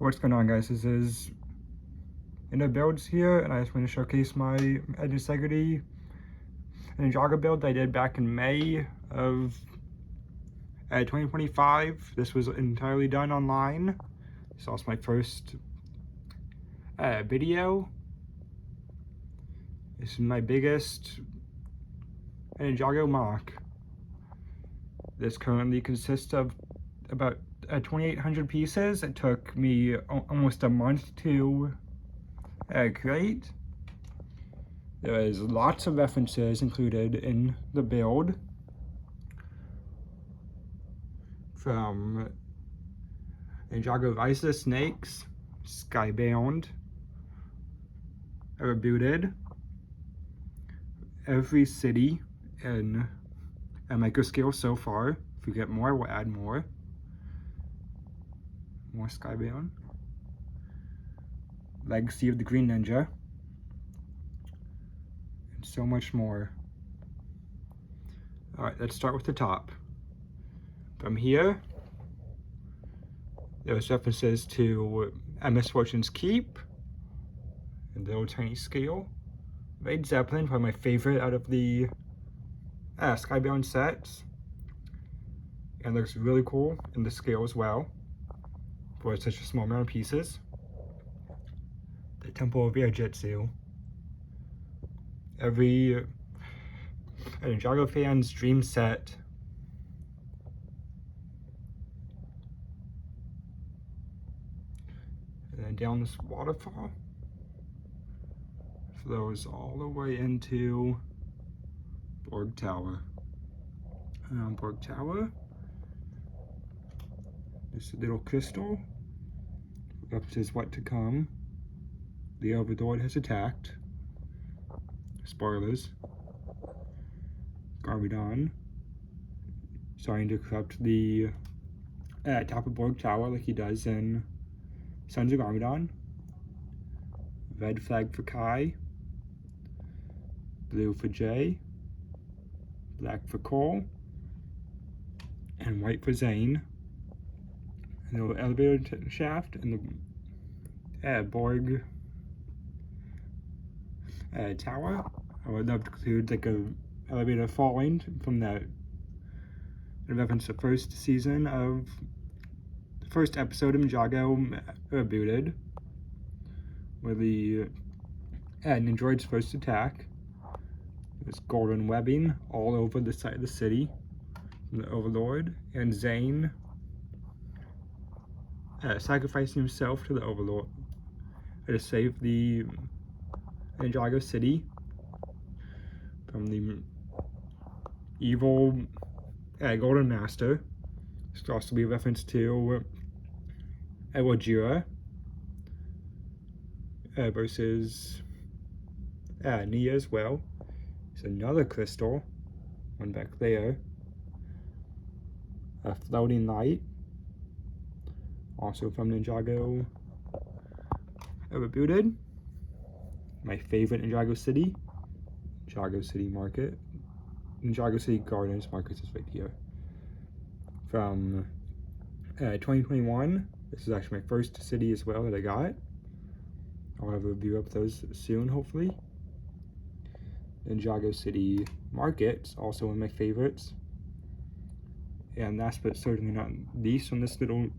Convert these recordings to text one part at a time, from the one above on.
What's going on, guys? This is Builds here, and I just want to showcase my Tensegrity Ninjago build I did back in May of 2025. This was entirely done online. This is also my first video. This is my biggest Ninjago mock. This currently consists of about 2,800 pieces. It took me almost a month to create. There is lots of references included in the build, from Ninjago Rise of the Snakes, Skybound, Rebooted, every city in a micro scale so far. If we get more, we'll add more. More Skybound. Legacy of the Green Ninja. And so much more. Alright, let's start with the top. From here, there's references to Misfortune's Keep, and the little tiny scale. Led Zeppelin, probably my favorite out of the Skybound sets. And looks really cool in the scale as well, for such a small amount of pieces. The Temple of Air Jitsu. Every Ninjago fan's dream set. And then down this waterfall flows all the way into Borg Tower. Borg Tower. This little crystal represents what to come. The Overlord has attacked. Spoilers. Garmadon starting to corrupt the top of Borg Tower like he does in Sons of Garmadon. Red flag for Kai. Blue for Jay. Black for Cole. And white for Zane. And the little elevator shaft and the Borg tower. I would love to include like a elevator falling from that, in reference to the first season of the first episode of Ninjago Rebooted, where the Ninjroid's first attack. There's golden webbing all over the side of the city from the Overlord, and Zane sacrificing himself to the Overlord to save the Ninjago city from the evil Golden Master. This could also be a reference to Wajira versus Nia as well. There's another crystal, one back there. A floating light, also from Ninjago Rebooted. My favorite Ninjago City, Ninjago City Market. Ninjago City Gardens Market is right here. From 2021, this is actually my first city as well that I got. I'll have a review of those soon, hopefully. Ninjago City Market, also one of my favorites. And last but certainly not least, on this little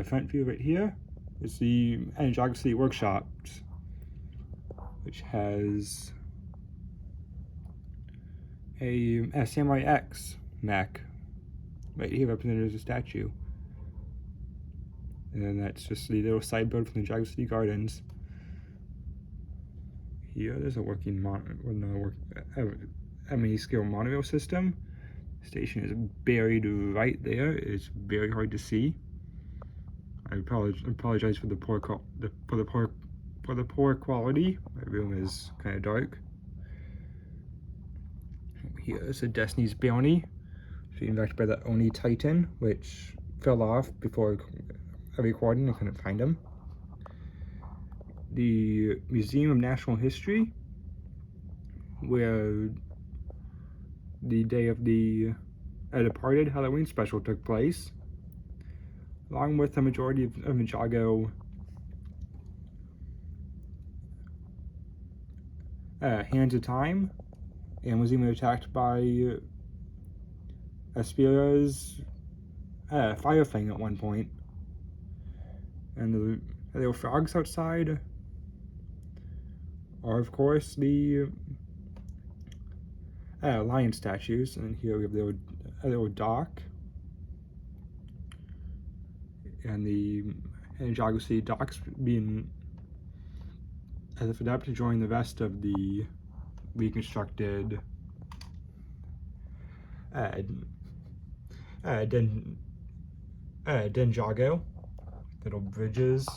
front view right here is the Ninjago City Workshops, which has a Samurai X mech right here represented as a statue. And then that's just the little side build from the Ninjago City Gardens. Here there's a working mini-scale monorail system. The station is buried right there. It's very hard to see. I apologize for the poor quality. My room is kind of dark. Here's a Destiny's Bounty, being backed by the Oni Titan, which fell off before a recording. I couldn't find him. The Museum of National History, where the day of the a Departed Halloween special took place, along with the majority of Ninjago Hands of Time, and was even attacked by Aspira's fire thing at one point. And the little frogs outside are, of course, the lion statues. And here we have a little dock, and the Ninjago City docks being lifted up to join the rest of the reconstructed Ninjago. Little bridges,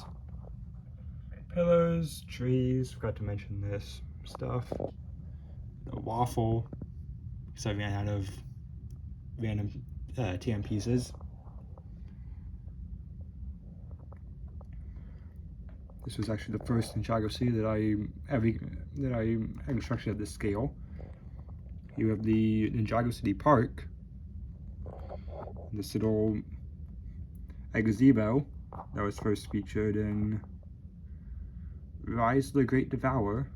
pillars, trees. Forgot to mention this stuff. The waffle, because I ran out of random TM pieces. This was actually the first Ninjago City that I constructed at this scale. You have the Ninjago City Park, this little gazebo that was first featured in Rise of the Great Devourer,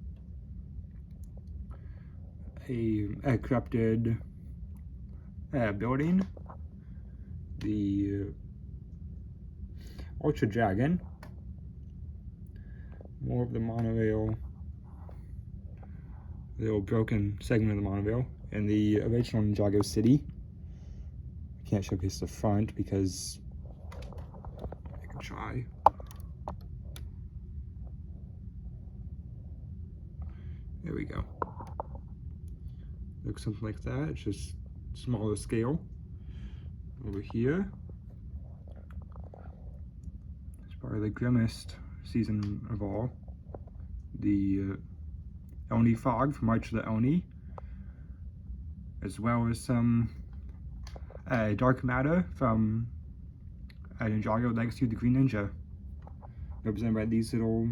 a corrupted building, the Ultra Dragon, more of the monorail, the little broken segment of the monorail, and the original Ninjago City. I can't showcase the front because I can try. There we go. Looks something like that. It's just smaller scale. Over here, it's probably the grimmest season of all. The Oni fog from March of the Oni, as well as some dark matter from Ninjago Legacy of the Green Ninja, represented by these little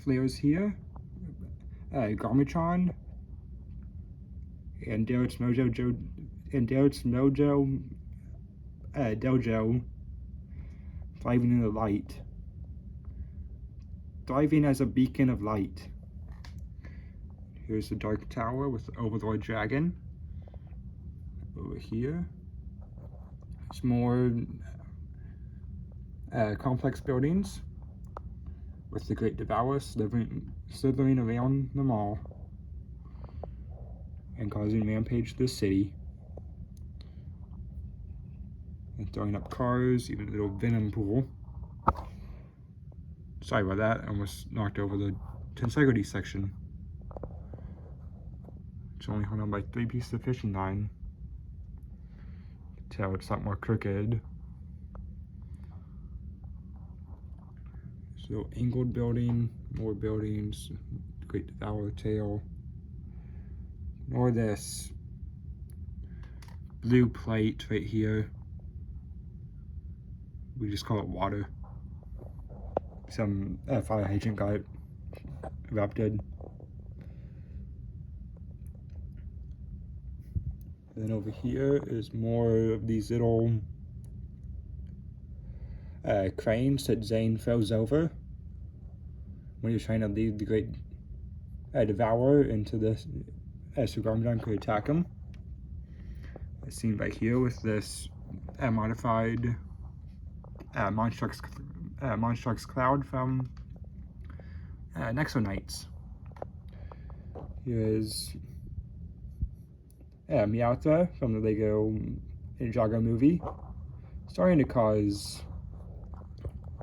flares here. Garmatron and Derek's Mojo Dojo thriving in the light. Thriving as a beacon of light. Here's the Dark Tower with the Overlord Dragon. Over here, it's more complex buildings with the Great Devourer slithering around them all and causing rampage to the city. And throwing up cars, even a little venom pool. Sorry about that, I almost knocked over the Tensegrity section. It's only hung on by 3 pieces of fishing line. You can tell it's a lot more crooked. So angled building, more buildings, Great Devourer tail. Ignore this blue plate right here. We just call it water. Some fire hydrant got erupted. And then over here is more of these little cranes that Zane throws over when you're trying to lead the Great Devourer into this, so Garmadon could attack him. As seen right here with this modified Monstrux Cloud from Nexo Knights. Here is Meowth from the Lego Ninjago movie, starting to cause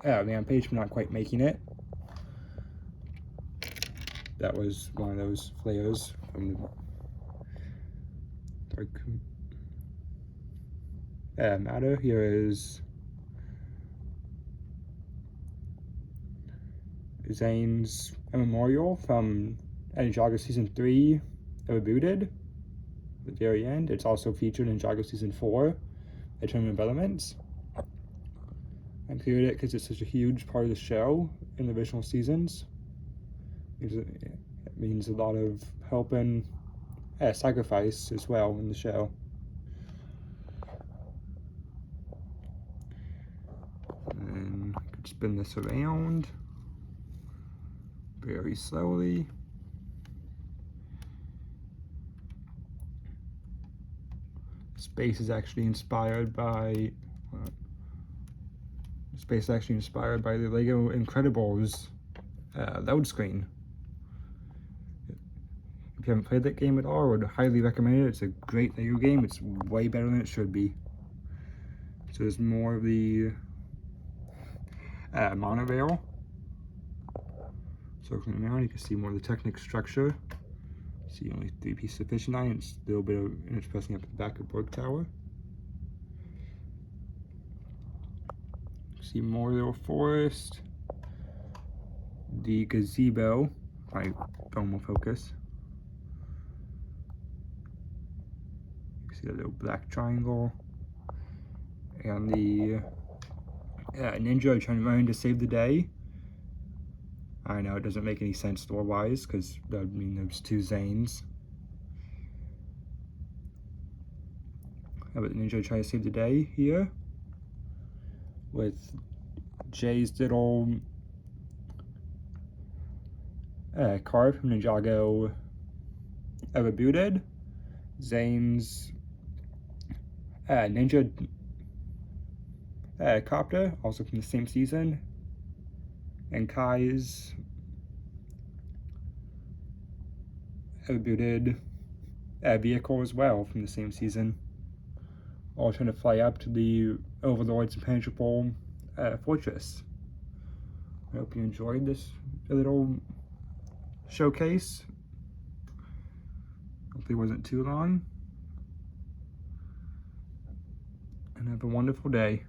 rampage, but not quite making it. That was one of those flares from the Dark Matter. Here is Zane's memorial from Ninjago Season 3 Rebooted at the very end. It's also featured in Ninjago Season 4, A Tournament of Elements. I included it because it's such a huge part of the show in the original seasons. It means a lot of helping sacrifice as well in the show. And I could spin this around very slowly. Space is actually inspired by the Lego Incredibles load screen. If you haven't played that game at all, I would highly recommend it. It's a great Lego game. It's way better than it should be. So there's more of the monorail. Circling around, you can see more of the Technic structure. See only 3 pieces of fishing line. It's a little bit of, and it's pressing up at the back of Brook Tower. See more little forest. The gazebo. My phone will focus. You can see the little black triangle. And the ninja trying to run to save the day. I know it doesn't make any sense lore-wise, because that would mean there's 2 Zanes. But the ninja trying to save the day here, with Jay's little card from Ninjago rebooted, Zane's ninja copter, also from the same season, and Kai's rebooted vehicle as well from the same season. All trying to fly up to the Overlord's impenetrable fortress. I hope you enjoyed this little showcase. Hopefully it wasn't too long. And have a wonderful day.